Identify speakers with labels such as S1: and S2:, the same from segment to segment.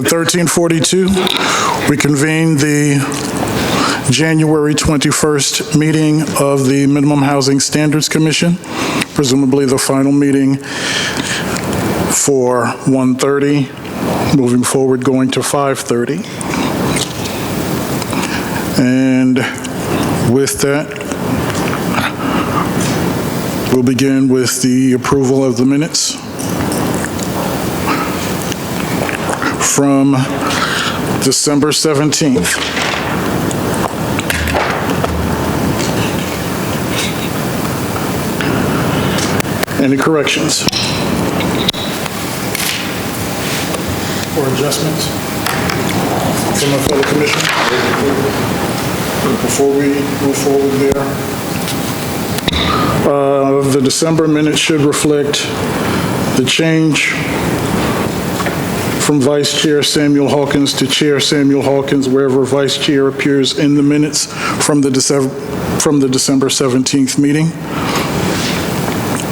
S1: At 13:42, we convene the January 21st meeting of the Minimum Housing Standards Commission, presumably the final meeting for 1:30, moving forward going to 5:30. And with that, we'll begin with the approval of the minutes from December 17th. Any corrections or adjustments from my fellow commissioners before we move forward there? The December minutes should reflect the change from Vice Chair Samuel Hawkins to Chair Samuel Hawkins wherever Vice Chair appears in the minutes from the December 17th meeting,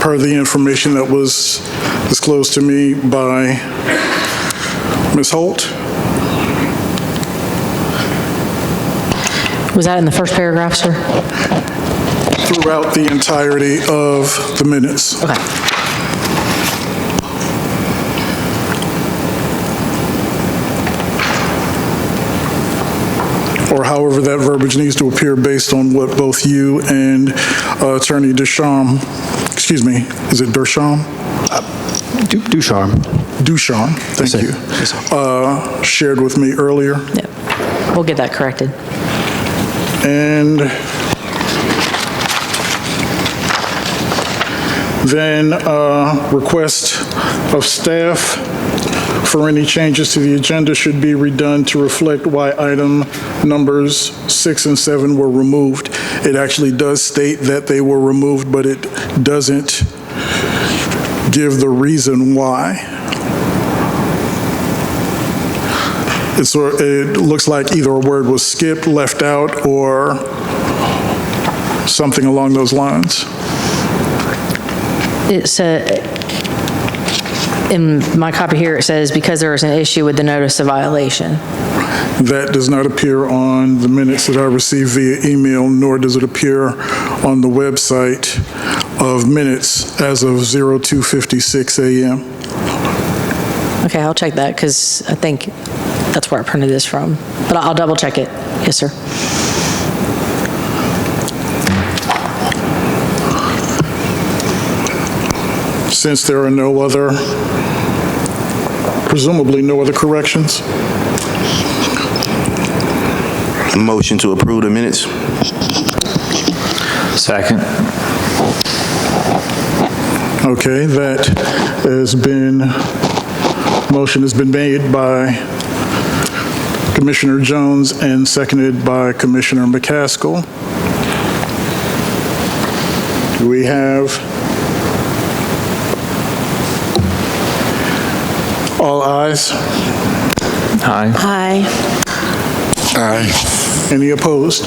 S1: per the information that was disclosed to me by Ms. Holt.
S2: Was that in the first paragraph, sir?
S1: Throughout the entirety of the minutes.
S2: Okay.
S1: Or however that verbiage needs to appear based on what both you and Attorney Ducharme, excuse me, is it Ducharme?
S3: Ducharme.
S1: Ducharme, thank you. Shared with me earlier.
S2: Yep. We'll get that corrected.
S1: And then request of staff for any changes to the agenda should be redone to reflect why item numbers 6 and 7 were removed. It actually does state that they were removed, but it doesn't give the reason why. It looks like either a word was skipped, left out, or something along those lines.
S2: It's in my copy here, it says, because there is an issue with the notice of violation.
S1: That does not appear on the minutes that I received via email, nor does it appear on the website of minutes as of 02:56 a.m.
S2: Okay, I'll check that because I think that's where I printed this from. But I'll double check it. Yes, sir.
S1: Since there are no other, presumably no other corrections.
S4: Motion to approve the minutes.
S3: Second.
S1: Okay, that has been, motion has been made by Commissioner Jones and seconded by Commissioner McCaskill. Do we have all ayes?
S3: Aye.
S2: Aye.
S1: Aye. Any opposed?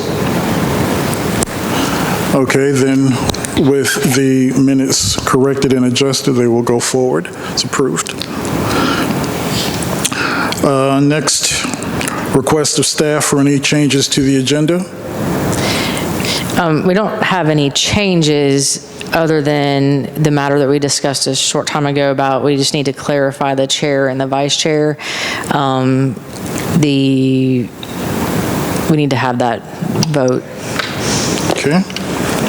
S1: Okay, then with the minutes corrected and adjusted, they will go forward. It's approved. Next, request of staff for any changes to the agenda.
S2: We don't have any changes other than the matter that we discussed a short time ago about we just need to clarify the chair and the vice chair. We need to have that vote.
S1: Okay.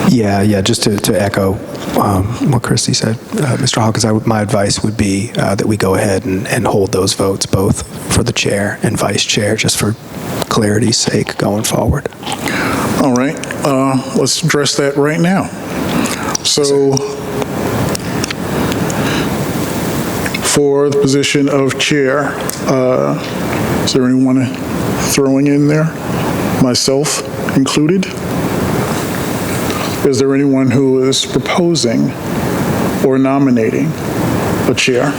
S3: Yeah, just to echo what Christy said, Mr. Hawkins, my advice would be that we go ahead and hold those votes, both for the chair and vice chair, just for clarity's sake going forward.
S1: All right, let's address that right now. So, for the position of chair, is there anyone throwing in there? Myself included? Is there anyone who is proposing or nominating a chair?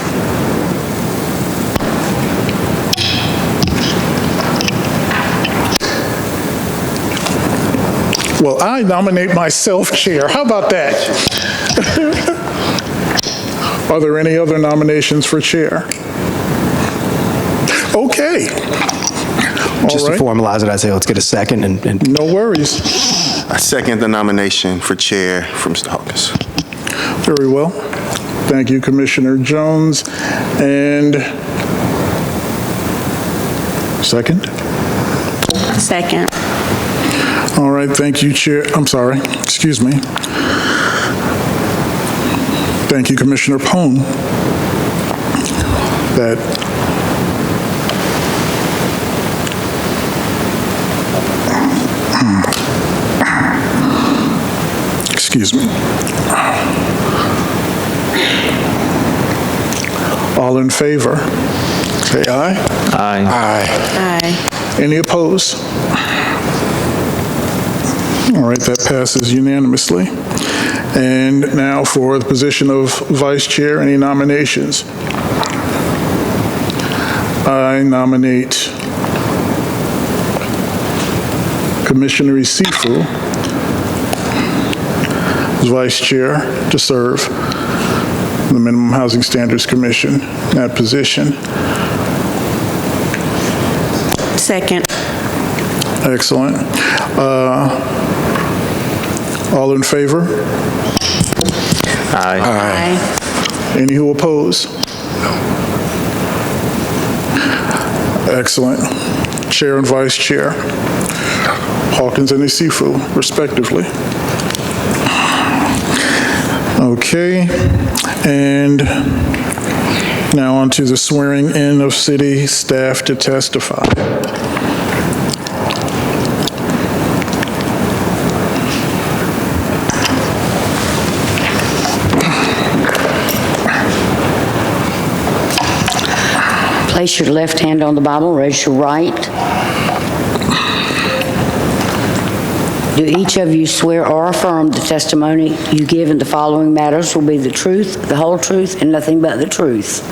S1: Well, I nominate myself chair. How about that? Are there any other nominations for chair? Okay. Okay.
S3: Just
S1: All
S3: to
S1: right.
S3: formalize it, I say let's get a second and
S1: No worries.
S4: I second the nomination for chair from Mr. Hawkins.
S1: Very well. Thank you, Commissioner Jones. And second?
S5: Second.
S1: All right, thank you, Chair. I'm sorry, excuse me. Thank you, Commissioner Pone. Excuse me. All in favor? Say aye.
S5: Aye.
S1: Any opposed? All right, that passes unanimously. And now for the position of Vice Chair, any nominations? I nominate Commissioner Isifu as Vice Chair to serve the Minimum Housing Standards Commission, that position.
S5: Second.
S1: Excellent. All in favor?
S5: Aye.
S1: Any who oppose? Excellent. Chair and Vice Chair, Hawkins and Isifu, respectively. Okay, and now on to the swearing in of city staff to testify.
S6: Place your left hand on the Bible, raise your right. Do each of you swear or affirm the testimony you give in the following matters will be the truth, the whole truth, and nothing but the truth?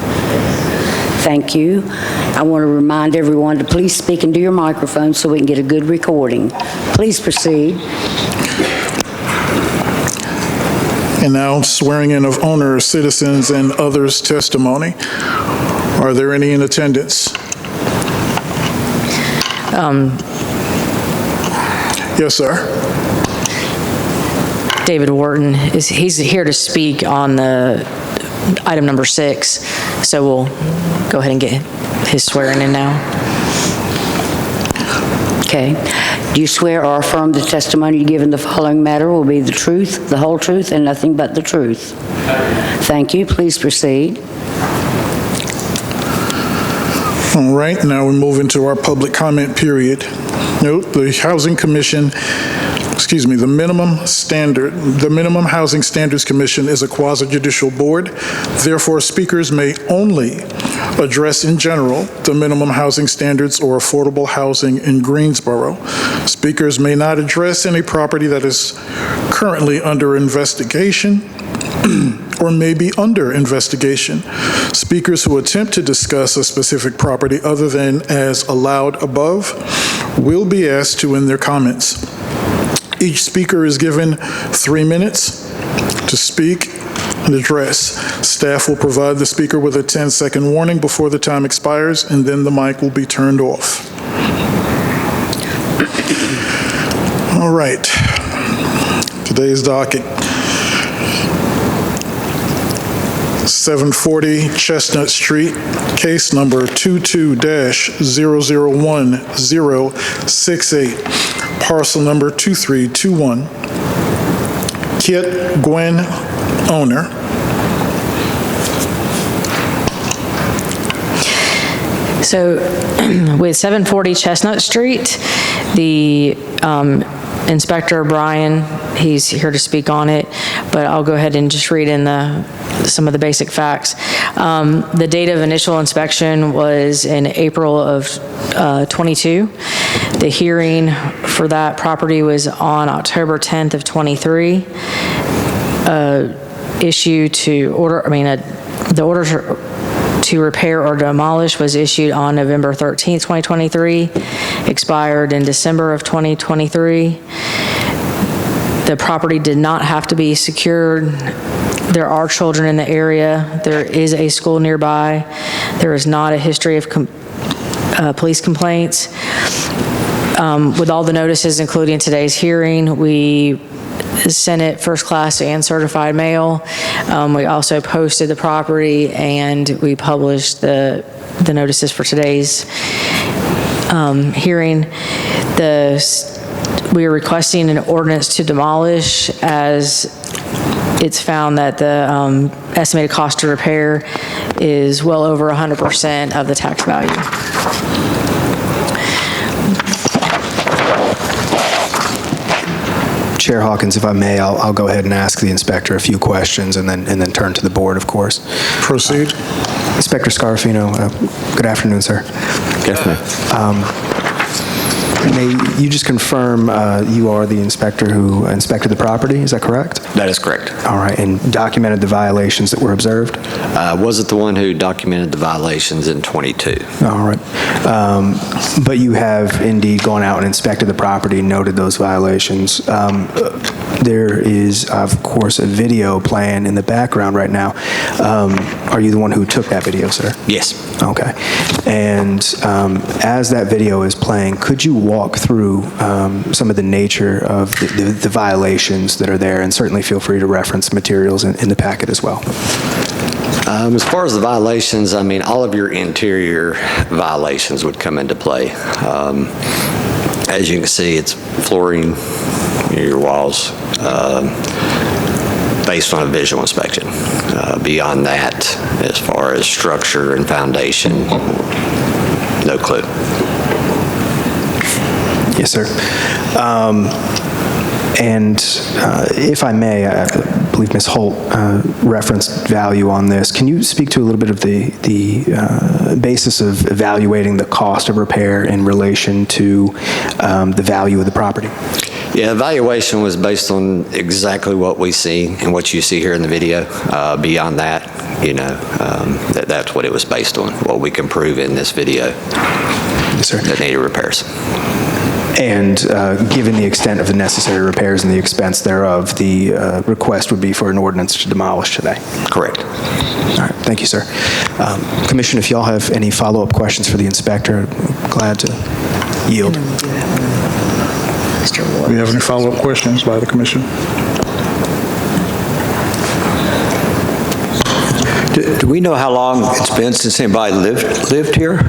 S6: Thank you. I want to remind everyone to please speak into your microphone so we can get a good recording. Please proceed.
S1: And now swearing in of owners, citizens, and others' testimony. Are there any in attendance? Yes, sir.
S2: David Wharton, he's here to speak on the item number 6, so we'll go ahead and get his swearing in now.
S6: Okay. Do you swear or affirm the testimony you give in the following matter will be the truth, the whole truth, and nothing but the truth? Thank you. Please proceed.
S1: All right, now we move into our public comment period. Note, the Housing Commission, the Minimum Housing Standards Commission is a quasi-judicial board. Therefore, speakers may only address in general the minimum housing standards or affordable housing in Greensboro. Speakers may not address any property that is currently under investigation or may be under investigation. Speakers who attempt to discuss a specific property other than as allowed above will be asked to end their comments. Each speaker is given 3 minutes to speak and address. Staff will provide the speaker with a 10-second warning before the time expires, and then the mic will be turned off. All right. Today's docket. 740 Chestnut Street, case number 22-001068, parcel number 2321. Kit Gwen, owner.
S2: So with 740 Chestnut Street, the Inspector Brian, he's here to speak on it, but I'll go ahead and just read in some of the basic facts. The date of initial inspection was in April of 22. The hearing for that property was on October 10th of 23. The order to repair or demolish was issued on November 13th, 2023, expired in December of 2023. The property did not have to be secured. There are children in the area. There is a school nearby. There is not a history of police complaints. With all the notices, including today's hearing, we sent it first class and certified mail. We also posted the property, and we published the notices for today's hearing. We are requesting an ordinance to demolish, as it's found that the estimated cost to repair is well over 100% of the tax value.
S3: Chair Hawkins, if I may, I'll go ahead and ask the inspector a few questions and then turn to the board, of course.
S1: Proceed.
S3: Inspector Scarfino, good afternoon, sir.
S7: Good afternoon.
S3: May you just confirm you are the inspector who inspected the property, is that correct?
S7: That is correct.
S3: All right, and documented the violations that were observed?
S7: Wasn't the one who documented the violations in 22.
S3: All right. But you have indeed gone out and inspected the property, noted those violations. There is, of course, a video playing in the background right now. Are you the one who took that video, sir?
S7: Yes.
S3: Okay. And as that video is playing, could you walk through some of the nature of the violations that are there? And certainly feel free to reference materials in the packet as well.
S7: As far as the violations, I mean, all of your interior violations would come into play. As you can see, it's flooring, your walls, based on a visual inspection. Beyond that, as far as structure and foundation, no clue.
S3: Yes, sir. And if I may, I believe Ms. Holt referenced value on this. Can you speak to a little bit of the basis of evaluating the cost of repair in relation to the value of the property?
S7: Yeah, evaluation was based on exactly what we see and what you see here in the video. Beyond that, you know, that's what it was based on, what we can prove in this video.
S3: Yes, sir.
S7: That needed repairs.
S3: And given the extent of the necessary repairs and the expense thereof, the request would be for an ordinance to demolish today.
S7: Correct.
S3: All right, thank you, sir. Commission, if y'all have any follow-up questions for the inspector, I'm glad to yield.
S1: Do you have any follow-up questions by the commission?
S8: Do we know how long it's been since anybody lived here?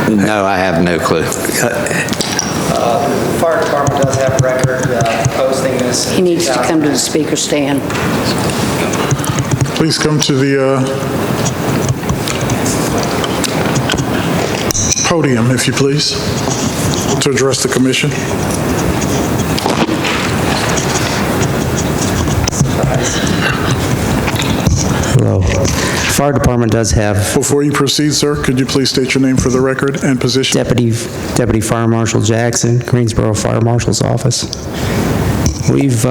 S7: No, I have no clue.
S3: The fire department does have a record posting this.
S6: He needs to come to the speaker stand.
S1: Please come to the podium, if you please, to address the commission.
S9: Hello. Fire department does have
S1: Before you proceed, sir, could you please state your name for the record and position?
S9: Deputy Fire Marshal Jackson, Greensboro Fire Marshal's Office. We've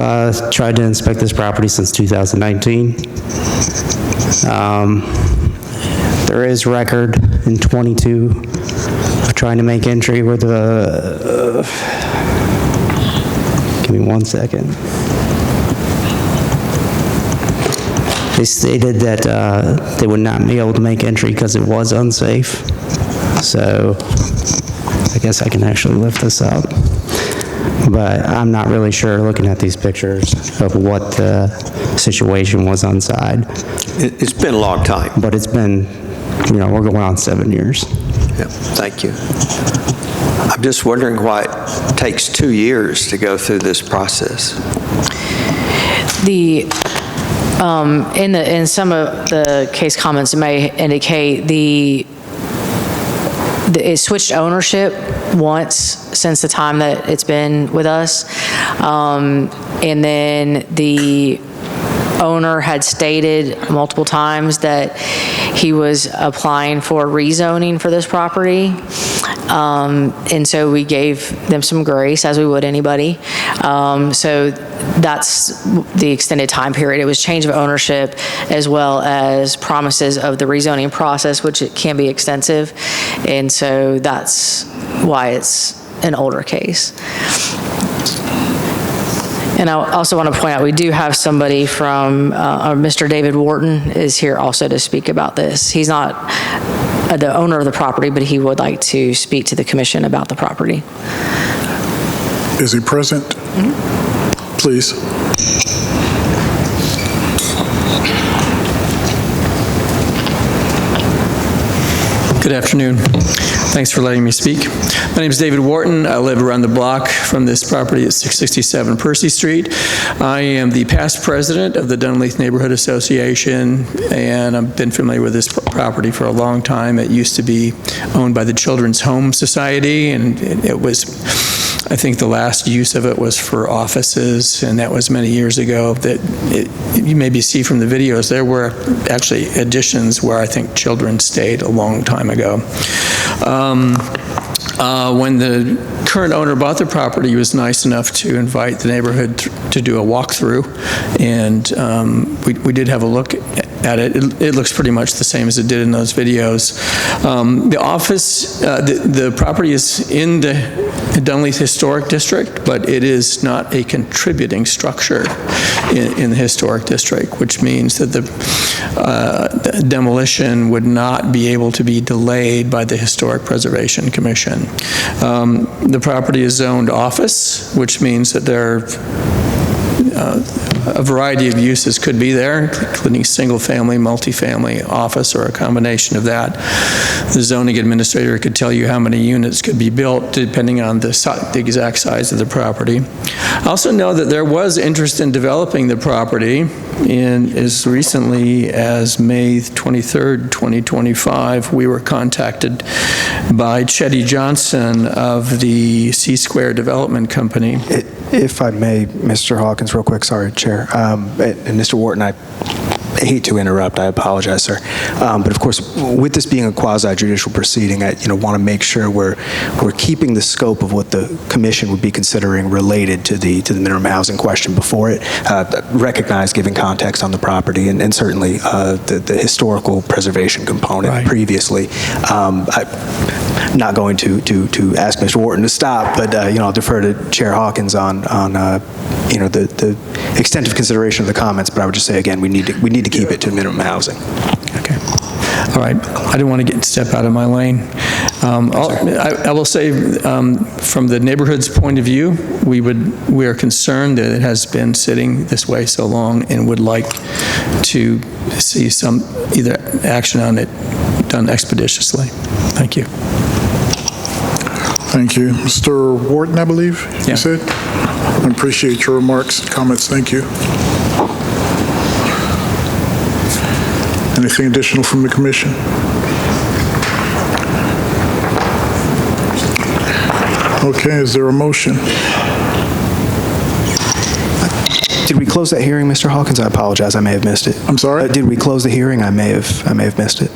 S9: tried to inspect this property since 2019. There is record in 22 of trying to make entry with a, give me 1 second. They stated that they would not be able to make entry because it was unsafe. So I guess I can actually lift this up. But I'm not really sure, looking at these pictures, of what the situation was inside.
S8: It's been a long time.
S9: But it's been, you know, we're going on 7 years.
S8: Yeah, thank you. I'm just wondering why it takes 2 years to go through this process.
S2: In some of the case comments, it may indicate it switched ownership once since the time that it's been with us. And then the owner had stated multiple times that he was applying for rezoning for this property. And so we gave them some grace, as we would anybody. So that's the extended time period. It was change of ownership as well as promises of the rezoning process, which it can be extensive. And so that's why it's an older case. And I also want to point out, we do have somebody from, Mr. David Wharton is here also to speak about this. He's not the owner of the property, but he would like to speak to the commission about the property.
S1: Is he present? Please.
S10: Good afternoon. Thanks for letting me speak. My name is David Wharton. I live around the block from this property at 667 Percy Street. I am the past president of the Dunleith Neighborhood Association, and I've been familiar with this property for a long time. It used to be owned by the Children's Home Society, and it was, I think the last use of it was for offices, and that was many years ago. You maybe see from the videos, there were actually additions where I think children stayed a long time ago. When the current owner bought the property, he was nice enough to invite the neighborhood to do a walkthrough, and we did have a look at it. It looks pretty much the same as it did in those videos. The office, the property is in the Dunleith Historic District, but it is not a contributing structure in the Historic District, which means that the demolition would not be able to be delayed by the Historic Preservation Commission. The property is zoned office, which means that there are a variety of uses could be there, including single-family, multifamily, office, or a combination of that. The zoning administrator could tell you how many units could be built depending on the exact size of the property. I also know that there was interest in developing the property as recently as May 23rd, 2025. We were contacted by Chetty Johnson of the C-Square Development Company.
S3: If I may, Mr. Hawkins, real quick, sorry, Chair. And Mr. Wharton, I hate to interrupt. I apologize, sir. But of course, with this being a quasi-judicial proceeding, I want to make sure we're keeping the scope of what the commission would be considering related to the minimum housing question before it. Recognize giving context on the property and certainly the historical preservation component previously. I'm not going to ask Mr. Wharton to stop, but I'll defer to Chair Hawkins on the extent of consideration of the comments. But I would just say again, we need to keep it to minimum housing.
S10: Okay. All right. I didn't want to step out of my lane. I will say, from the neighborhood's point of view, we are concerned that it has been sitting this way so long and would like to see some either action on it done expeditiously. Thank you.
S1: Thank you. Mr. Wharton, I believe you said? I appreciate your remarks and comments. Thank you. Anything additional from the commission? Okay, is there a motion?
S3: Did we close that hearing, Mr. Hawkins? I apologize. I may have missed it.
S1: I'm sorry?
S3: Did we close the hearing? I may have missed it.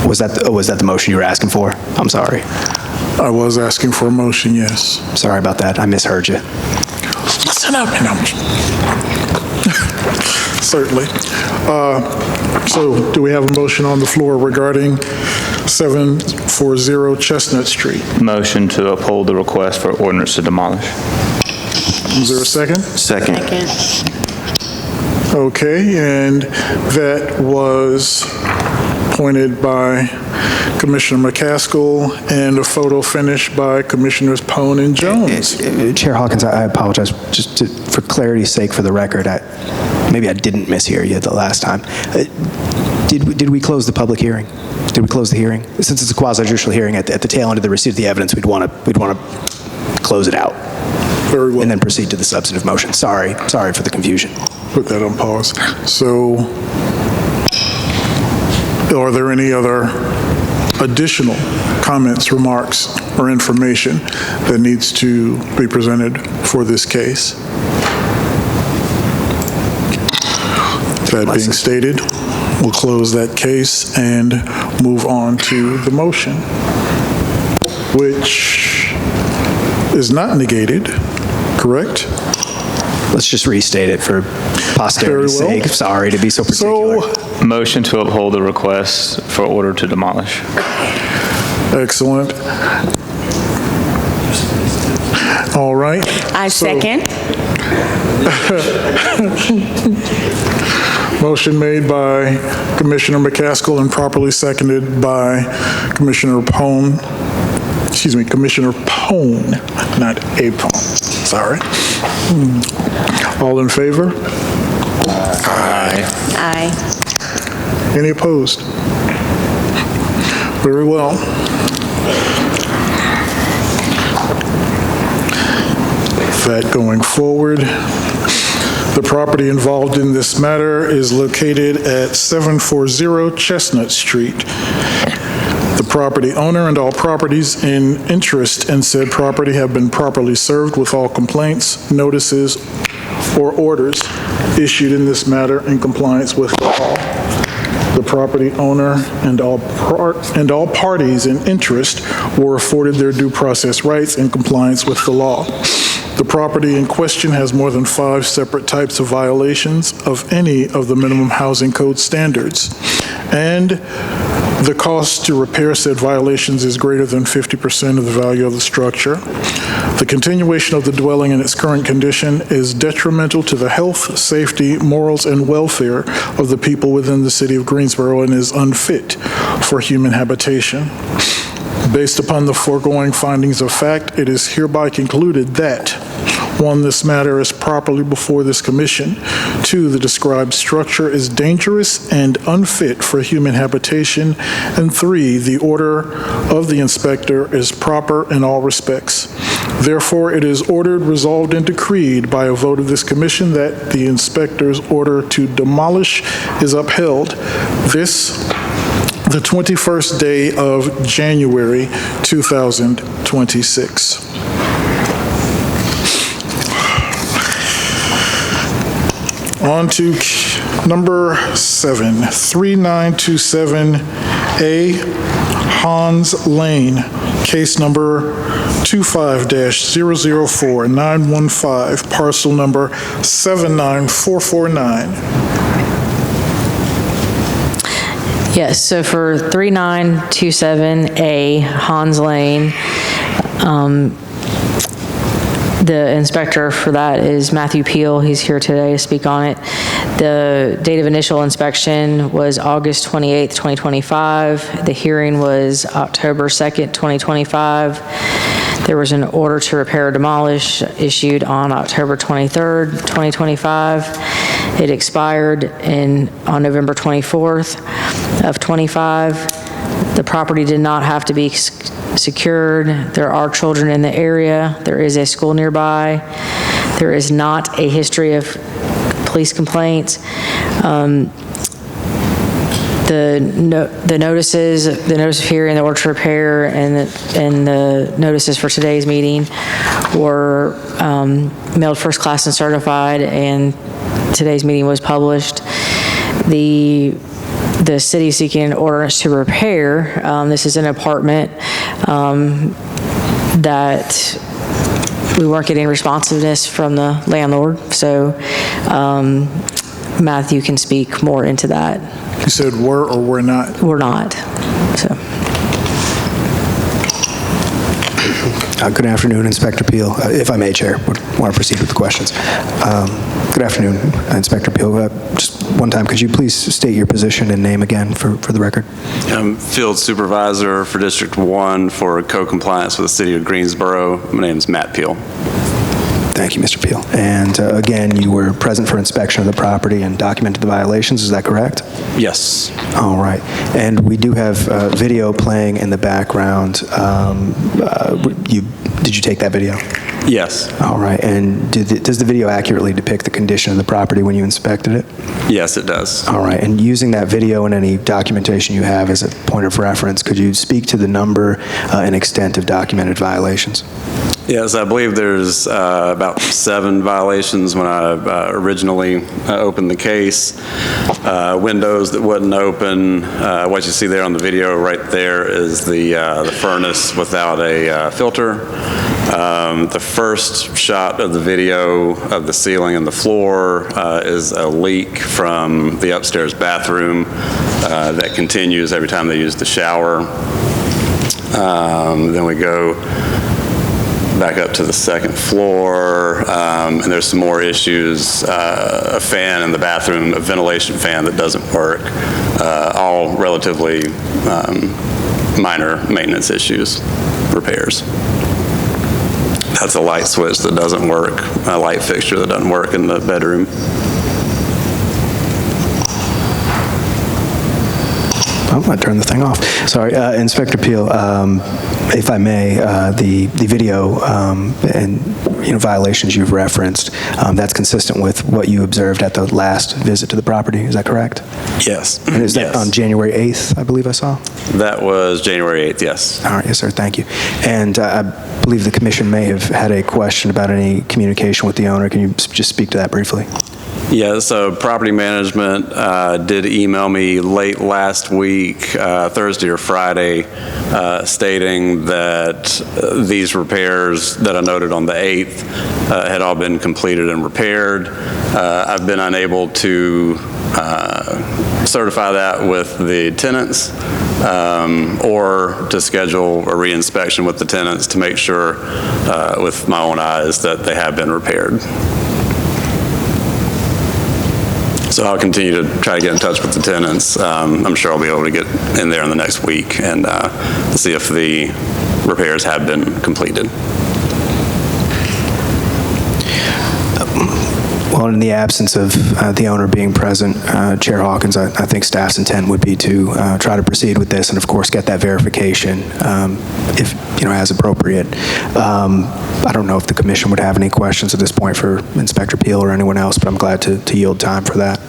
S3: Was that the motion you were asking for? I'm sorry.
S1: I was asking for a motion, yes.
S3: Sorry about that. I misheard you.
S1: Listen up. Certainly. So do we have a motion on the floor regarding 740 Chestnut Street?
S11: Motion to uphold the request for ordinance to demolish.
S1: Is there a second?
S4: Second.
S1: Okay, and that was pointed by Commissioner McCaskill and a photo finish by Commissioners Pone and Jones.
S3: Chair Hawkins, I apologize. Just for clarity's sake, for the record, maybe I didn't mishear you the last time. Did we close the public hearing? Did we close the hearing? Since it's a quasi-judicial hearing, at the tail end of the receipt of the evidence, we'd want to close it out.
S1: Very well.
S3: And then proceed to the substantive motion. Sorry for the confusion.
S1: Put that on pause. So, are there any other additional comments, remarks, or information that needs to be presented for this case? That being stated, we'll close that case and move on to the motion, which is not negated, correct?
S3: Let's just restate it for posterity's sake. Sorry to be so particular.
S11: Motion to uphold the request for order to demolish.
S1: Excellent. All right.
S5: I second.
S1: Motion made by Commissioner McCaskill and properly seconded by Commissioner Pone. Excuse me, Commissioner Pone, not Apone. Sorry. All in favor?
S5: Aye.
S1: Any opposed? Very well. That going forward, the property involved in this matter is located at 740 Chestnut Street. The property owner and all properties in interest in said property have been properly served with all complaints, notices, or orders issued in this matter in compliance with the law. The property owner and all parties in interest were afforded their due process rights in compliance with the law. The property in question has more than 5 separate types of violations of any of the minimum housing code standards, and the cost to repair said violations is greater than 50% of the value of the structure. The continuation of the dwelling in its current condition is detrimental to the health, safety, morals, and welfare of the people within the city of Greensboro and is unfit for human habitation. Based upon the foregoing findings of fact, it is hereby concluded that 1, this matter is properly before this commission. 2, the described structure is dangerous and unfit for human habitation. And 3, the order of the inspector is proper in all respects. Therefore, it is ordered, resolved, and decreed by a vote of this commission that the inspector's order to demolish is upheld. This the 21st day of January 2026. On to number 7, 3927A Hans Lane, case number 25-004915, parcel number 79449.
S2: Yes, so for 3927A Hans Lane, the inspector for that is Matthew Peel. He's here today to speak on it. The date of initial inspection was August 28th, 2025. The hearing was October 2nd, 2025. There was an order to repair or demolish issued on October 23rd, 2025. It expired on November 24th of 25. The property did not have to be secured. There are children in the area. There is a school nearby. There is not a history of police complaints. The notice of hearing, the order to repair, and the notices for today's meeting were mailed first class and certified, and today's meeting was published. The city seeking an ordinance to repair. This is an apartment that we weren't getting responsiveness from the landlord, so Matthew can speak more into that.
S1: You said were or were not?
S2: We're not, so.
S3: Good afternoon, Inspector Peel. If I may, Chair, would want to proceed with the questions. Good afternoon, Inspector Peel. Just one time, could you please state your position and name again for the record?
S12: I'm Field Supervisor for District 1 for co-compliance with the City of Greensboro. My name is Matt Peel.
S3: Thank you, Mr. Peel. And again, you were present for inspection of the property and documented the violations, is that correct?
S12: Yes.
S3: All right. And we do have video playing in the background. Did you take that video?
S12: Yes.
S3: All right. And does the video accurately depict the condition of the property when you inspected it?
S12: Yes, it does.
S3: All right. And using that video and any documentation you have as a point of reference, could you speak to the number and extent of documented violations?
S12: Yes, I believe there's about 7 violations when I originally opened the case. Windows that wouldn't open. What you see there on the video right there is the furnace without a filter. The first shot of the video of the ceiling and the floor is a leak from the upstairs bathroom that continues every time they use the shower. Then we go back up to the second floor, and there's some more issues. A fan in the bathroom, a ventilation fan that doesn't work, all relatively minor maintenance issues, repairs. That's a light switch that doesn't work, a light fixture that doesn't work in the bedroom.
S3: I'm going to turn the thing off. Sorry, Inspector Peel, if I may, the video and violations you've referenced, that's consistent with what you observed at the last visit to the property. Is that correct?
S12: Yes.
S3: And is that on January 8th, I believe I saw?
S12: That was January 8th, yes.
S3: All right, yes, sir, thank you. And I believe the commission may have had a question about any communication with the owner. Can you just speak to that briefly?
S12: Yeah, so property management did email me late last week, Thursday or Friday, stating that these repairs that I noted on the 8th had all been completed and repaired. I've been unable to certify that with the tenants or to schedule a reinspection with the tenants to make sure with my own eyes that they have been repaired. So I'll continue to try to get in touch with the tenants. I'm sure I'll be able to get in there in the next week and see if the repairs have been completed.
S3: Well, in the absence of the owner being present, Chair Hawkins, I think staff's intent would be to try to proceed with this and, of course, get that verification if, as appropriate. I don't know if the commission would have any questions at this point for Inspector Peel or anyone else, but I'm glad to yield time for that.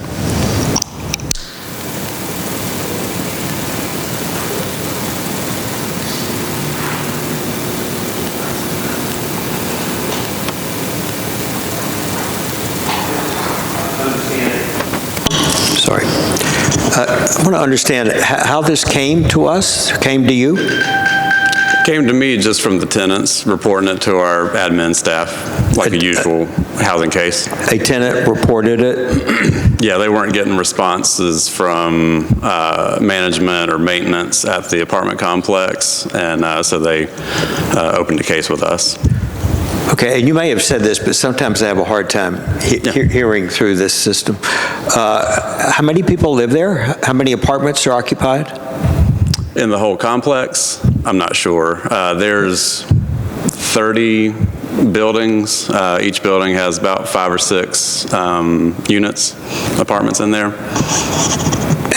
S8: Sorry. I want to understand how this came to us, came to you?
S12: Came to me just from the tenants, reporting it to our admin staff, like a usual housing case.
S8: A tenant reported it?
S12: Yeah, they weren't getting responses from management or maintenance at the apartment complex, and so they opened a case with us.
S8: Okay, and you may have said this, but sometimes I have a hard time hearing through this system. How many people live there? How many apartments are occupied?
S12: In the whole complex, I'm not sure. There's 30 buildings. Each building has about 5 or 6 units, apartments in there.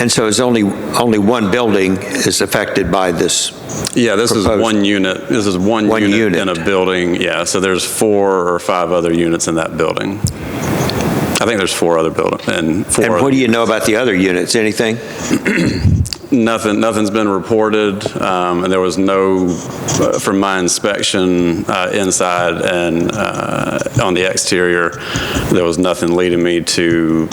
S8: And so it's only one building is affected by this?
S12: Yeah, this is one unit. This is one unit in a building. Yeah, so there's 4 or 5 other units in that building. I think there's 4 other buildings. And
S8: what do you know about the other units? Anything?
S12: Nothing's been reported, and there was no, from my inspection inside and on the exterior, there was nothing leading me to,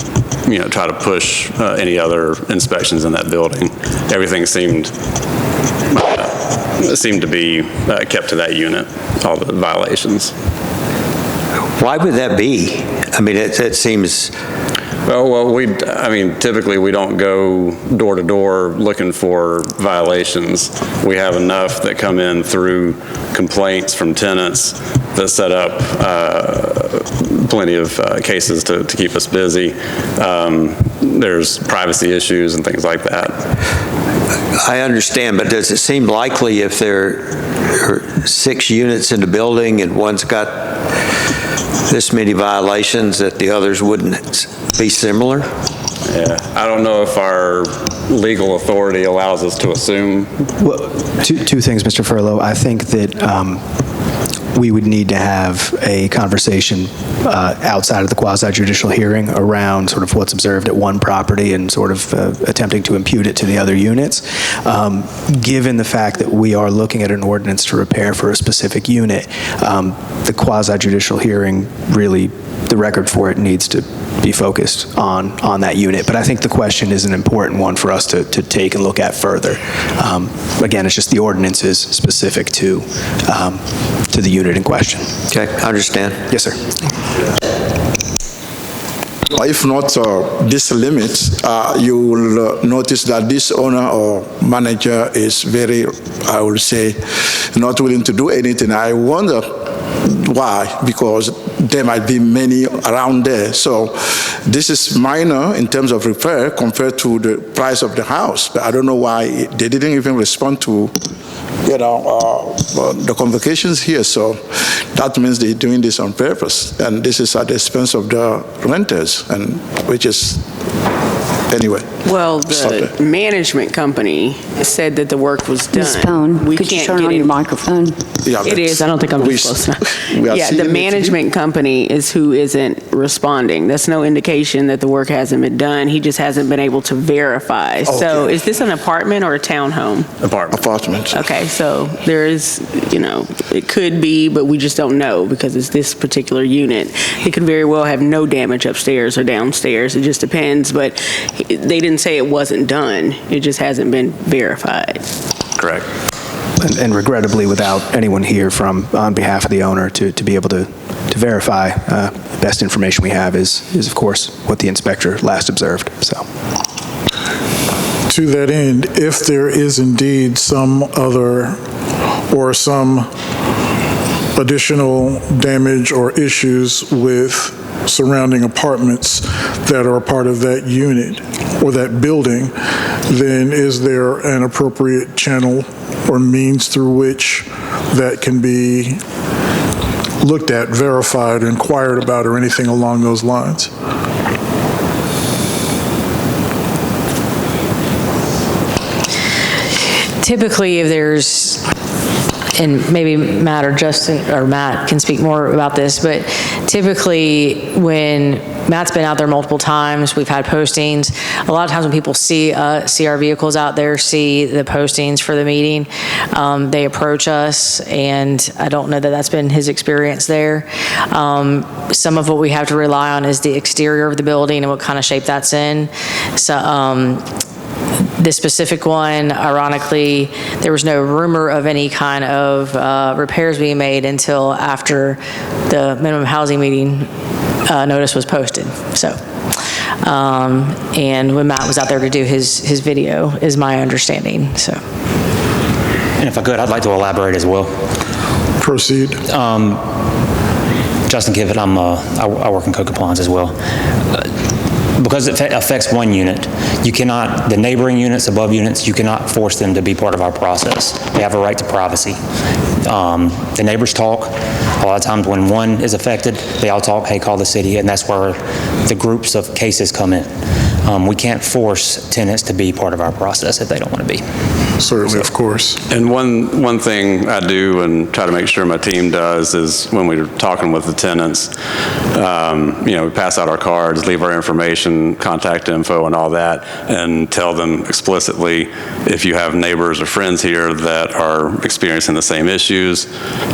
S12: try to push any other inspections in that building. Everything seemed to be kept to that unit, all the violations.
S8: Why would that be? I mean, it seems...
S12: Well, typically we don't go door to door looking for violations. We have enough that come in through complaints from tenants that set up plenty of cases to keep us busy. There's privacy issues and things like that.
S8: I understand, but does it seem likely if there are 6 units in the building and one's got this many violations that the others wouldn't be similar?
S12: Yeah, I don't know if our legal authority allows us to assume.
S3: Well, two things, Mr. Furlow. I think that we would need to have a conversation outside of the quasi-judicial hearing around sort of what's observed at one property and sort of attempting to impute it to the other units. Given the fact that we are looking at an ordinance to repair for a specific unit, the quasi-judicial hearing really, the record for it needs to be focused on that unit. But I think the question is an important one for us to take and look at further. Again, it's just the ordinance is specific to the unit in question.
S8: Okay, I understand.
S3: Yes, sir.
S13: If not this limit, you will notice that this owner or manager is very, I will say, not willing to do anything. I wonder Why? Because there might be many around there. So this is minor in terms of repair compared to the price of the house. But I don't know why they didn't even respond to, the convocations here. So that means they're doing this on purpose. And this is at the expense of the renters, and which is, anyway.
S5: Well, the management company said that the work was done.
S6: Ms. Pone, could you turn on your microphone?
S13: Yeah,
S5: It is, I don't think I'm just close enough. Yeah, the management company is who isn't responding. That's no indication that the work hasn't been done. He just hasn't been able to verify. So is this an apartment or a townhome?
S13: Apartment.
S5: Okay, so there is, it could be, but we just don't know because it's this particular unit. It could very well have no damage upstairs or downstairs. It just depends, but they didn't say it wasn't done. It just hasn't been verified.
S12: Correct.
S3: And regrettably, without anyone here on behalf of the owner to be able to verify, best information we have is of course what the inspector last observed. So,
S1: To that end, if there is indeed some other or some additional damage or issues with surrounding apartments that are part of that unit or that building, then is there an appropriate channel or means through which that can be looked at, verified, inquired about, or anything along those lines?
S2: Typically, if there's, and maybe Matt or Justin or Matt can speak more about this, but typically when Matt's been out there multiple times, we've had postings. A lot of times when people see our vehicles out there, see the postings for the meeting, they approach us, and I don't know that that's been his experience there. Some of what we have to rely on is the exterior of the building and what kind of shape that's in. So, this specific one, ironically, there was no rumor of any kind of repairs being made until after the minimum housing meeting notice was posted. So, and when Matt was out there to do his video, is my understanding. So,
S14: and if I could, I'd like to elaborate as well.
S1: Proceed.
S14: Justin Kivett, I work in code compliance as well. Because it affects one unit, you cannot, the neighboring units, above units, you cannot force them to be part of our process. They have a right to privacy. The neighbors talk. A lot of times when one is affected, they all talk, hey, call the city, and that's where the groups of cases come in. We can't force tenants to be part of our process if they don't want to be.
S1: Certainly, of course.
S12: And one thing I do and try to make sure my team does is when we're talking with the tenants, we pass out our cards, leave our information, contact info and all that, and tell them explicitly if you have neighbors or friends here that are experiencing the same issues,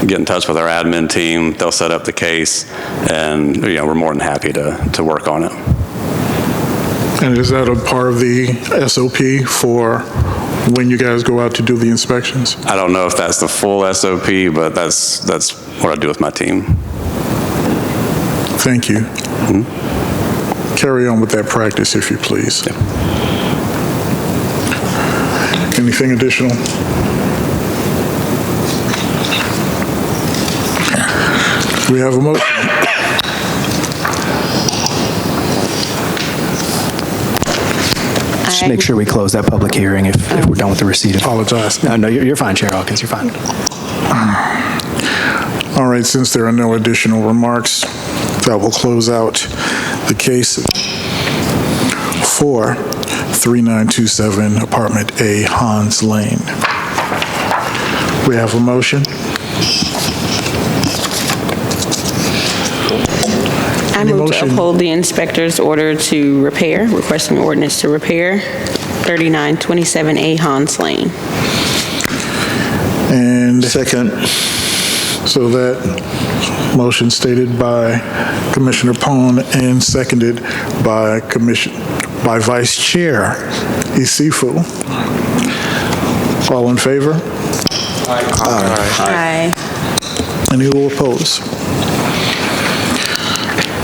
S12: get in touch with our admin team, they'll set up the case, and we're more than happy to work on it.
S1: And is that a part of the SOP for when you guys go out to do the inspections?
S12: I don't know if that's the full SOP, but that's what I do with my team.
S1: Thank you. Mm-hmm. Carry on with that practice, if you please.
S12: Yeah.
S1: Anything additional? We have a motion.
S3: just make sure we close that public hearing if we're done with the receipt of.
S1: Apologize.
S3: No, you're fine, Chair Hawkins, you're fine.
S1: All right, since there are no additional remarks, that will close out the case for 3927 Apartment A, Hans Lane. We have a motion.
S5: I move to uphold the inspector's order to repair, requesting ordinance to repair 3927A Hans Lane.
S1: And
S13: second.
S1: So that motion stated by Commissioner Pone and seconded by Vice Chair Isifu. All in favor?
S5: Aye.
S1: Any who oppose?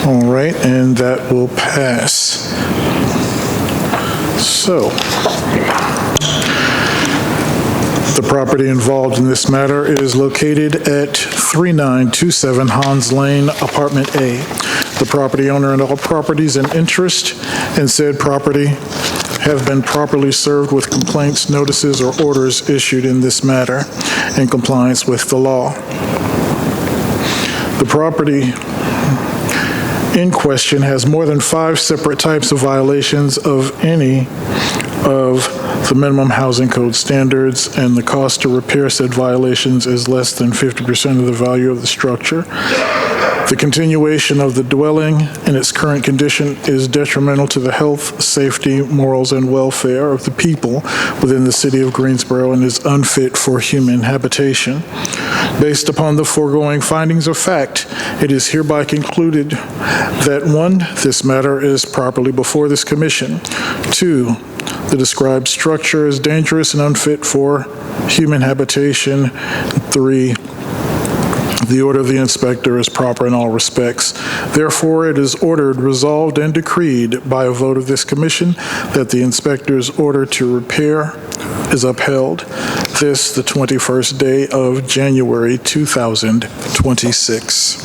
S1: All right, and that will pass. So, The property involved in this matter is located at 3927 Hans Lane, Apartment A. The property owner and all properties in interest in said property have been properly served with complaints, notices, or orders issued in this matter in compliance with the law. The property in question has more than 5 separate types of violations of any of the minimum housing code standards, and the cost to repair said violations is less than 50% of the value of the structure. The continuation of the dwelling in its current condition is detrimental to the health, safety, morals, and welfare of the people within the city of Greensboro and is unfit for human habitation. Based upon the foregoing findings of fact, it is hereby concluded that 1, this matter is properly before this commission. 2, the described structure is dangerous and unfit for human habitation. 3, the order of the inspector is proper in all respects. Therefore, it is ordered, resolved, and decreed by a vote of this commission that the inspector's order to repair is upheld. This, the 21st day of January 2026.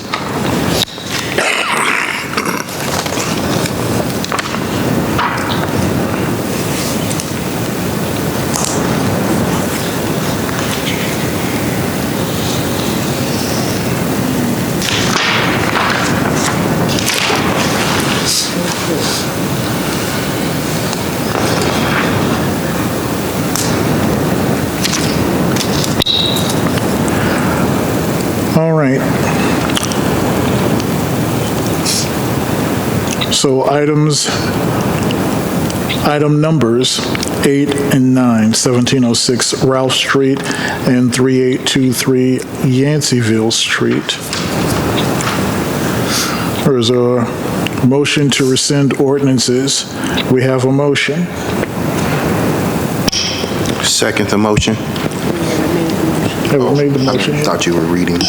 S1: All right. So item numbers 8 and 9, 1706 Ralph Street and 3823 Yanceyville Street. There's a motion to rescind ordinances. We have a motion.
S4: Second the motion.
S1: Have we made the motion?
S4: I thought you were reading.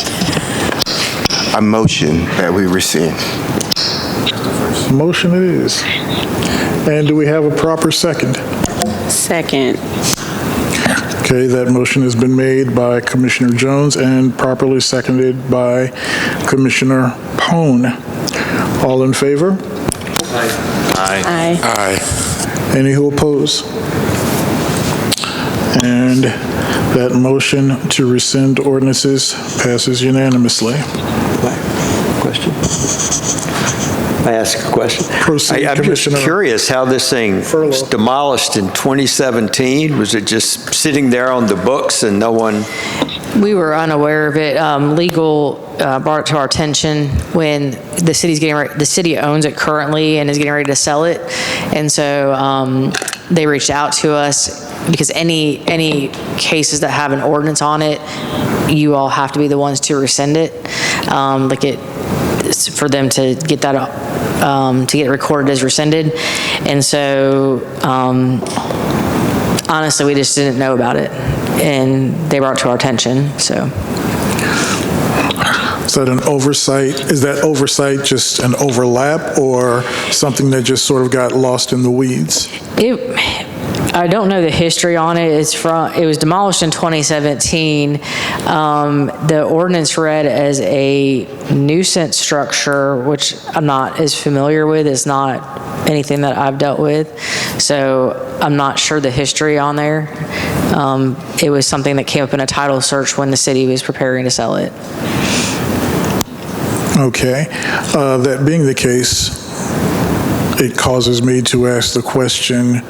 S4: I motion that we rescind.
S1: Motion it is. And do we have a proper second?
S5: Second.
S1: Okay, that motion has been made by Commissioner Jones and properly seconded by Commissioner Pone. All in favor?
S5: Aye.
S13: Aye.
S1: Any who oppose? And that motion to rescind ordinances passes unanimously.
S8: Question? I ask a question?
S1: Proceed,
S8: I'm just
S1: Commissioner.
S8: curious how this thing was demolished in 2017. Was it just sitting there on the books and no one?
S2: We were unaware of it. Legal brought it to our attention when the city's getting ready, the city owns it currently and is getting ready to sell it. And so they reached out to us because any cases that have an ordinance on it, you all have to be the ones to rescind it. For them to get that, to get recorded as rescinded. And so, honestly, we just didn't know about it. And they brought it to our attention, so.
S1: Is that an oversight? Is that oversight just an overlap or something that just sort of got lost in the weeds?
S2: I don't know the history on it. It was demolished in 2017. The ordinance read as a nuisance structure, which I'm not as familiar with. It's not anything that I've dealt with. So I'm not sure the history on there. It was something that came up in a title search when the city was preparing to sell it.
S1: Okay. That being the case, it causes me to ask the question,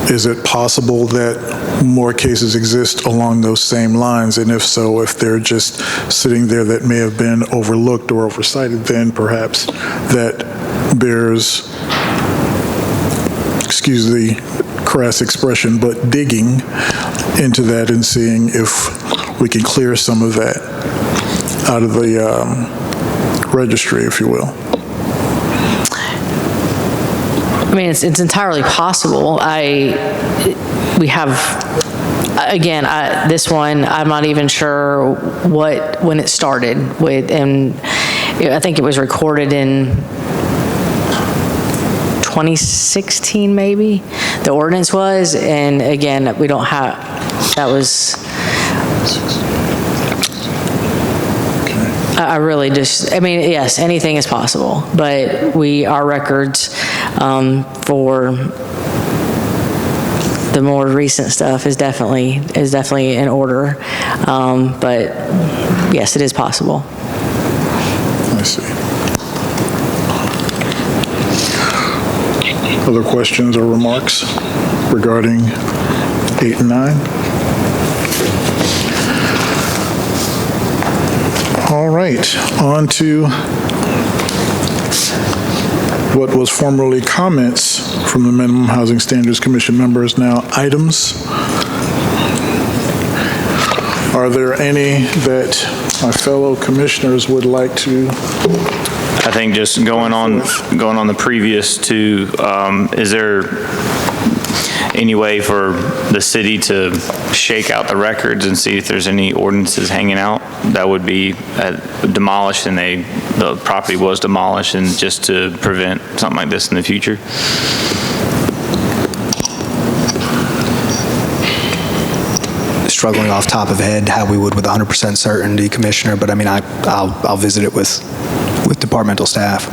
S1: is it possible that more cases exist along those same lines? And if so, if they're just sitting there that may have been overlooked or oversighted, then perhaps that bears, excuse the crass expression, but digging into that and seeing if we can clear some of that out of the registry, if you will.
S2: I mean, it's entirely possible. We have, again, this one, I'm not even sure when it started with, and I think it was recorded in 2016 maybe. the ordinance was, and again, we don't have, that was, I really just, I mean, yes, anything is possible, but our records for the more recent stuff is definitely in order, but yes, it is possible.
S1: I see. Other questions or remarks regarding 8 and 9? All right, on to what was formerly comments from the Minimum Housing Standards Commission members, now items. Are there any that my fellow commissioners would like to?
S11: I think just going on the previous two, is there any way for the city to shake out the records and see if there's any ordinances hanging out that would be demolished and the property was demolished, and just to prevent something like this in the future?
S3: Struggling off top of head how we would with 100% certainty, Commissioner, but I mean, I'll visit it with departmental staff.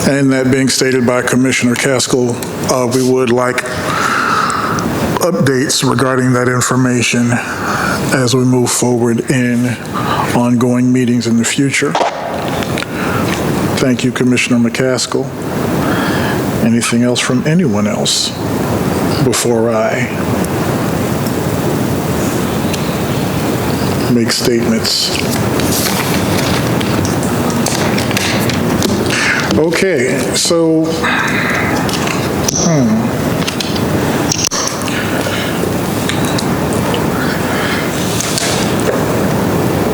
S1: And that being stated by Commissioner Caskell, we would like updates regarding that information as we move forward in ongoing meetings in the future. Thank you, Commissioner McCaskill. Anything else from anyone else before I make statements? Okay, so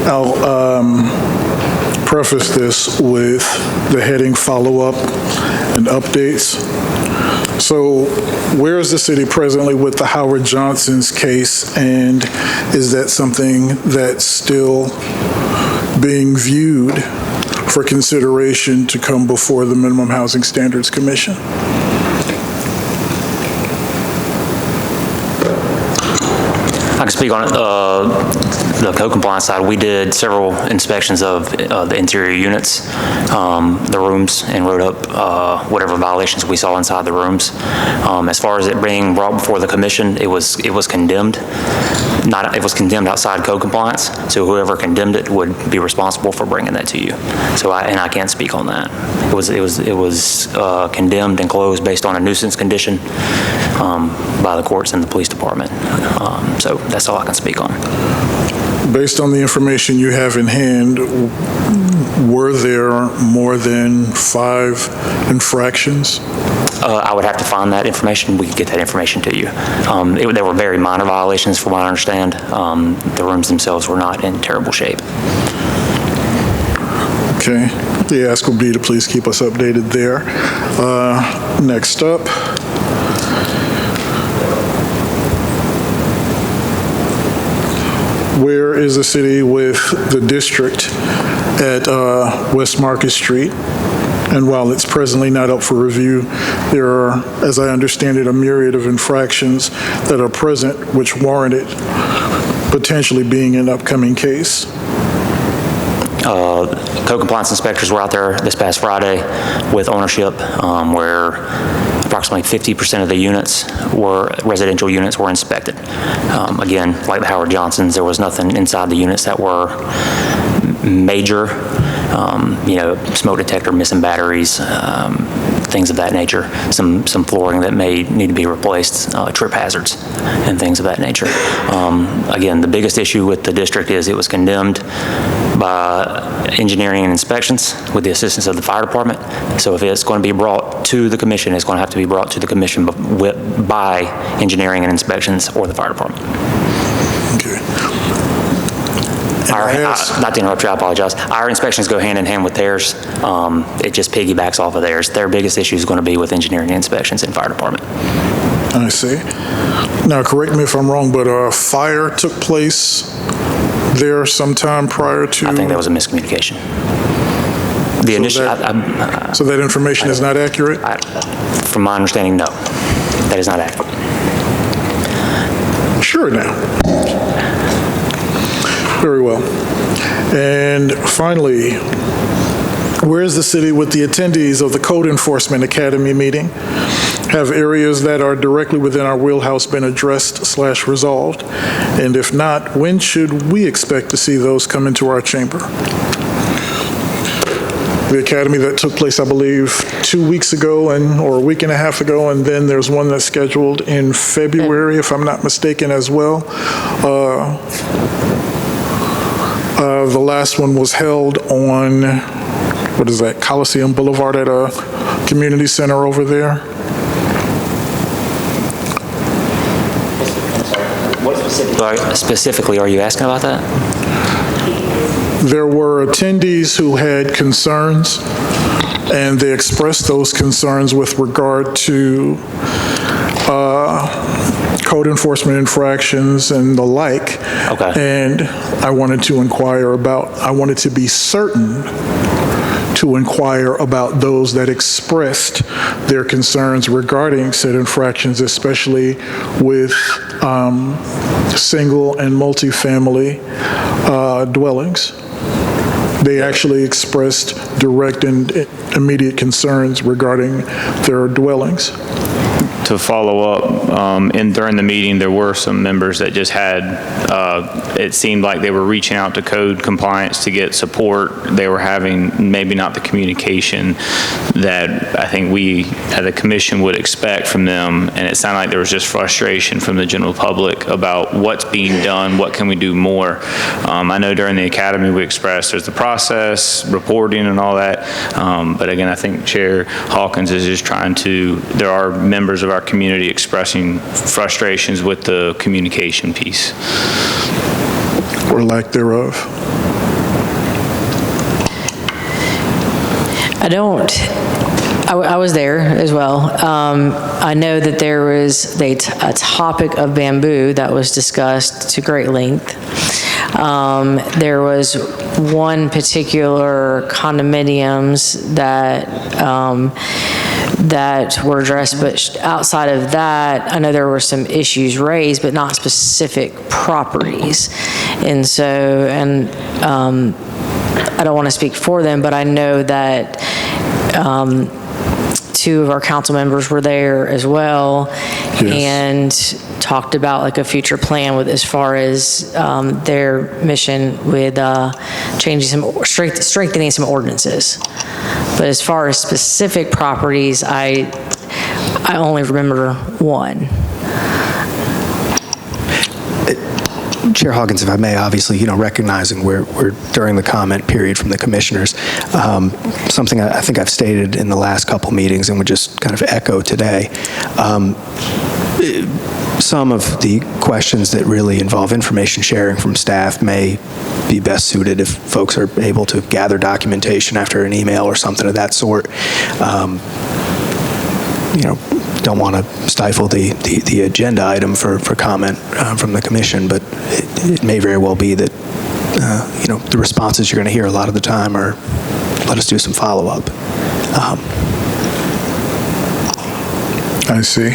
S1: I'll preface this with the heading follow-up and updates. So where is the city presently with the Howard Johnson's case, and is that something that's still being viewed for consideration to come before the Minimum Housing Standards Commission?
S14: I can speak on it. The code compliance side, we did several inspections of the interior units, the rooms, and wrote up whatever violations we saw inside the rooms. As far as it being brought before the commission, it was condemned. It was condemned outside code compliance, so whoever condemned it would be responsible for bringing that to you. So I can't speak on that. It was condemned and closed based on a nuisance condition by the courts and the police department. So that's all I can speak on.
S1: Based on the information you have in hand, were there more than 5 infractions?
S14: I would have to find that information. We could get that information to you. There were very minor violations from what I understand. The rooms themselves were not in terrible shape.
S1: Okay. The ask would be to please keep us updated there. Next up. Where is the city with the district at West Market Street? And while it's presently not up for review, there are, as I understand it, a myriad of infractions that are present which warranted potentially being an upcoming case.
S14: Code compliance inspectors were out there this past Friday with ownership, where approximately 50% of the units residential units were inspected. Again, like the Howard Johnsons, there was nothing inside the units that were major, smoke detector, missing batteries, things of that nature. Some flooring that may need to be replaced, trip hazards, and things of that nature. Again, the biggest issue with the district is it was condemned by engineering and inspections with the assistance of the fire department. So if it's going to be brought to the commission, it's going to have to be brought to the commission by engineering and inspections or the fire department.
S1: Okay.
S14: Not to interrupt you, I apologize. Our inspections go hand in hand with theirs. It just piggybacks off of theirs. Their biggest issue is going to be with engineering inspections and fire department.
S1: I see. Now, correct me if I'm wrong, but a fire took place there sometime prior to?
S14: I think that was a miscommunication. The initial,
S1: So that information is not accurate?
S14: from my understanding, no, that is not accurate.
S1: Sure now. Very well. And finally, where is the city with the attendees of the Code Enforcement Academy meeting? Have areas that are directly within our wheelhouse been addressed/resolved? And if not, when should we expect to see those come into our chamber? The academy that took place, I believe, 2 weeks ago or a week and a half ago, and then there's one that's scheduled in February, if I'm not mistaken, as well. The last one was held on, what is that, Coliseum Boulevard at a community center over there.
S14: What specifically are you asking about that?
S1: There were attendees who had concerns, and they expressed those concerns with regard to code enforcement infractions and the like.
S14: Okay.
S1: And I wanted to be certain to inquire about those that expressed their concerns regarding said infractions, especially with single and multifamily dwellings. They actually expressed direct and immediate concerns regarding their dwellings.
S11: To follow up, during the meeting, there were some members that just had, it seemed like they were reaching out to code compliance to get support. They were having maybe not the communication that I think we, as a commission, would expect from them. And it sounded like there was just frustration from the general public about what's being done, what can we do more. I know during the academy we expressed there's the process, reporting and all that. But again, I think Chair Hawkins is just trying to, there are members of our community expressing frustrations with the communication piece.
S1: Or lack thereof.
S2: I was there as well. I know that there was a topic of bamboo that was discussed to great length. There was one particular condominiums that were addressed, but outside of that, I know there were some issues raised, but not specific properties. And so, I don't want to speak for them, but I know that two of our council members were there as well. Yes. And talked about like a future plan with as far as their mission with strengthening some ordinances. But as far as specific properties, I only remember one.
S3: Chair Hawkins, if I may, obviously, recognizing we're during the comment period from the commissioners, something I think I've stated in the last couple meetings and would just kind of echo today. Some of the questions that really involve information sharing from staff may be best suited if folks are able to gather documentation after an email or something of that sort. Don't want to stifle the agenda item for comment from the commission, but it may very well be that the responses you're going to hear a lot of the time are, let us do some follow-up.
S1: I see.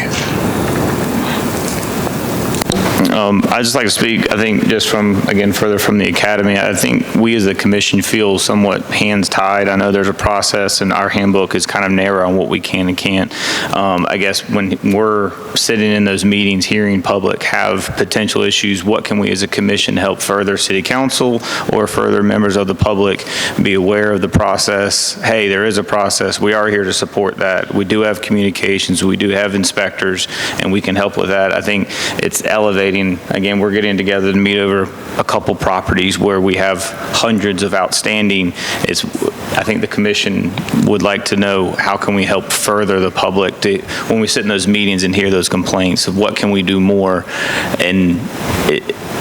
S11: I'd just like to speak, I think, just further from the academy, I think we as a commission feel somewhat hands tied. I know there's a process and our handbook is kind of narrow on what we can and can't. I guess when we're sitting in those meetings, hearing public have potential issues, what can we as a commission help further city council or further members of the public be aware of the process? Hey, there is a process. We are here to support that. We do have communications. We do have inspectors, and we can help with that. I think it's elevating. Again, we're getting together to meet over a couple properties where we have hundreds of outstanding. I think the commission would like to know how can we help further the public when we sit in those meetings and hear those complaints of what can we do more. And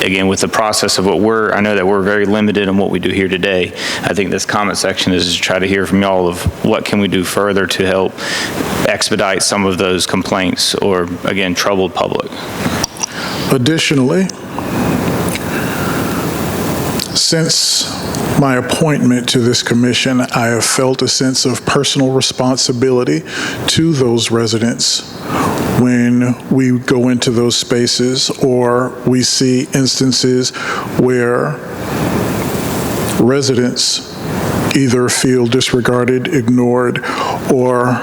S11: again, with the process of I know that we're very limited in what we do here today. I think this comment section is to try to hear from y'all of what can we do further to help expedite some of those complaints or, again, troubled public.
S1: Additionally, since my appointment to this commission, I have felt a sense of personal responsibility to those residents when we go into those spaces or we see instances where residents either feel disregarded, ignored, or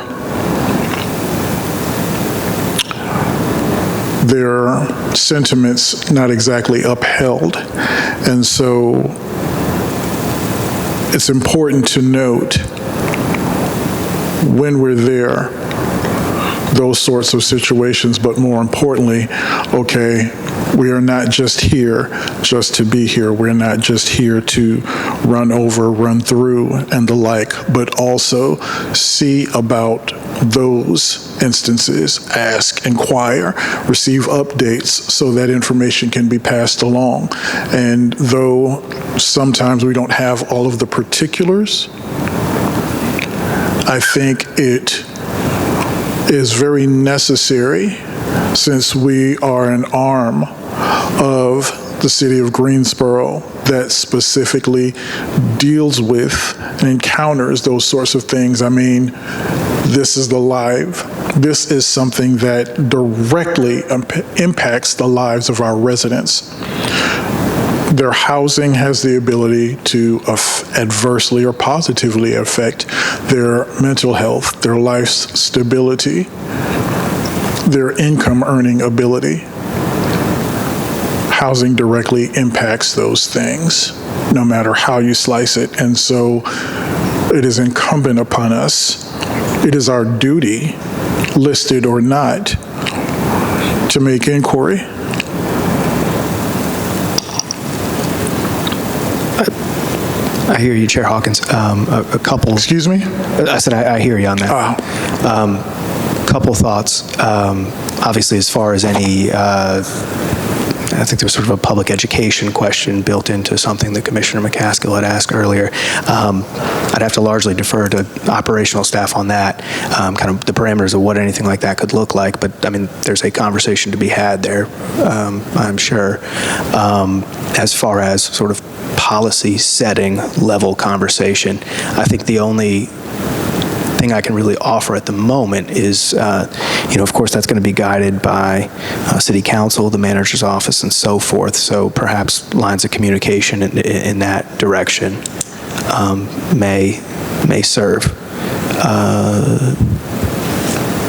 S1: their sentiments not exactly upheld. And so it's important to note when we're there, those sorts of situations, but more importantly, okay, we are not just here just to be here. We're not just here to run over, run through, and the like, but also see about those instances, ask, inquire, receive updates so that information can be passed along. And though sometimes we don't have all of the particulars, I think it is very necessary, since we are an arm of the city of Greensboro that specifically deals with and encounters those sorts of things. I mean, this is this is something that directly impacts the lives of our residents. Their housing has the ability to adversely or positively affect their mental health, their life's stability, their income earning ability. Housing directly impacts those things, no matter how you slice it. And so it is incumbent upon us, it is our duty, listed or not, to make inquiry.
S3: I hear you, Chair Hawkins. A couple.
S1: Excuse me?
S3: I said I hear you on that. Couple thoughts. Obviously, as far as any, I think there was sort of a public education question built into something that Commissioner McCaskill had asked earlier. I'd have to largely defer to operational staff on that, kind of the parameters of what anything like that could look like. But I mean, there's a conversation to be had there, I'm sure. As far as sort of policy setting level conversation, I think the only thing I can really offer at the moment is, of course, that's going to be guided by City Council, the manager's office, and so forth. So perhaps lines of communication in that direction may serve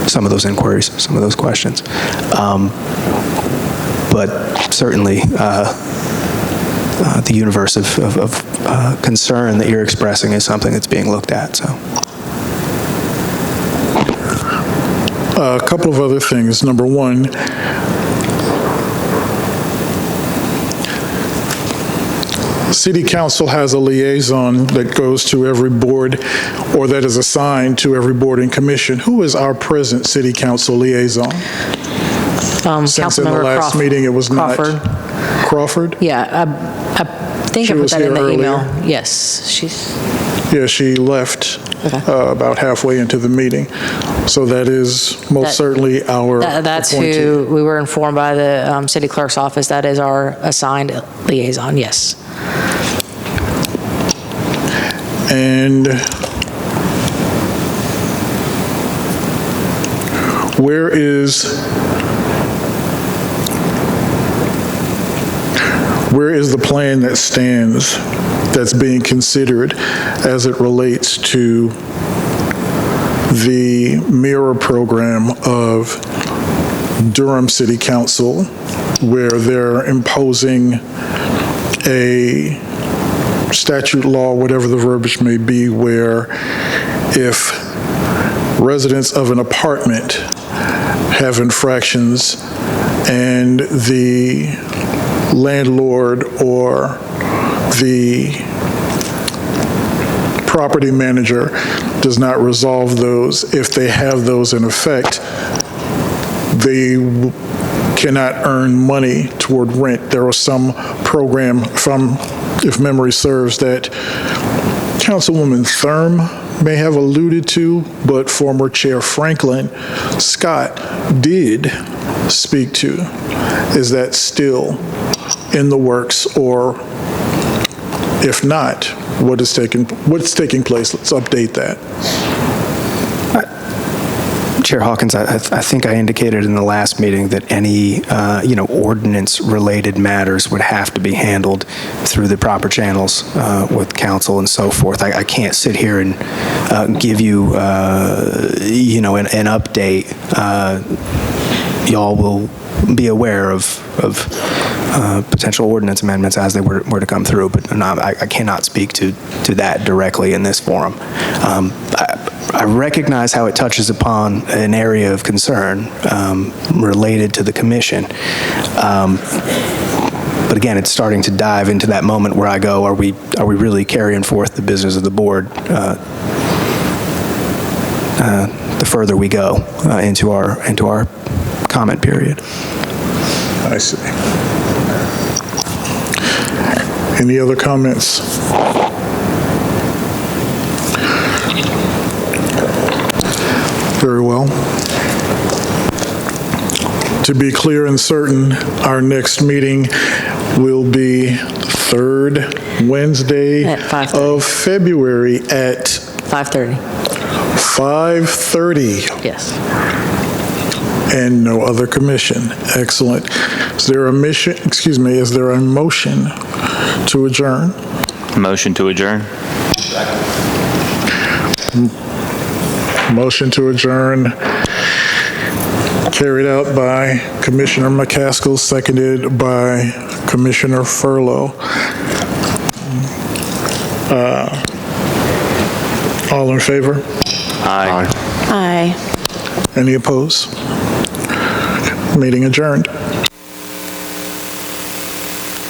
S3: some of those inquiries, some of those questions. But certainly, the universe of concern that you're expressing is something that's being looked at. So.
S1: A couple of other things. Number one, City Council has a liaison that goes to every board or that is assigned to every board and commission. Who is our present City Council liaison? Since in the last meeting it was
S2: Crawford.
S1: Not Crawford?
S2: Yeah, I think I put that in the email. Yes,
S1: Yeah, she left about halfway into the meeting. So that is most certainly our
S2: That's
S1: appointee.
S2: who we were informed by the city clerk's office. That is our assigned liaison, yes.
S1: And where is the plan that stands that's being considered as it relates to the mirror program of Durham City Council, where they're imposing a statute law, whatever the verbiage may be, where if residents of an apartment have infractions and the landlord or the property manager does not resolve those, if they have those in effect, they cannot earn money toward rent. There was some program, if memory serves, that Councilwoman Thurm may have alluded to, but former Chair Franklin Scott did speak to. Is that still in the works, or If not, what's taking place? Let's update that.
S3: Chair Hawkins, I think I indicated in the last meeting that any, ordinance-related matters would have to be handled through the proper channels with council and so forth. I can't sit here and give you, an update. Y'all will be aware of potential ordinance amendments as they were to come through, but I cannot speak to that directly in this forum. I recognize how it touches upon an area of concern related to the commission. But again, it's starting to dive into that moment where I go, are we really carrying forth the business of the board the further we go into our comment period?
S1: I see. Any other comments? Very well. To be clear and certain, our next meeting will be third Wednesday
S2: At 5:30.
S1: of February at
S2: 5:30.
S1: 5:30.
S2: Yes.
S1: And no other commission. Excellent. Is there a motion to adjourn?
S11: Motion to adjourn.
S1: Motion to adjourn carried out by Commissioner McCaskill, seconded by Commissioner Furlow. All in favor?
S11: Aye.
S5: Aye.
S1: Any opposed? Meeting adjourned.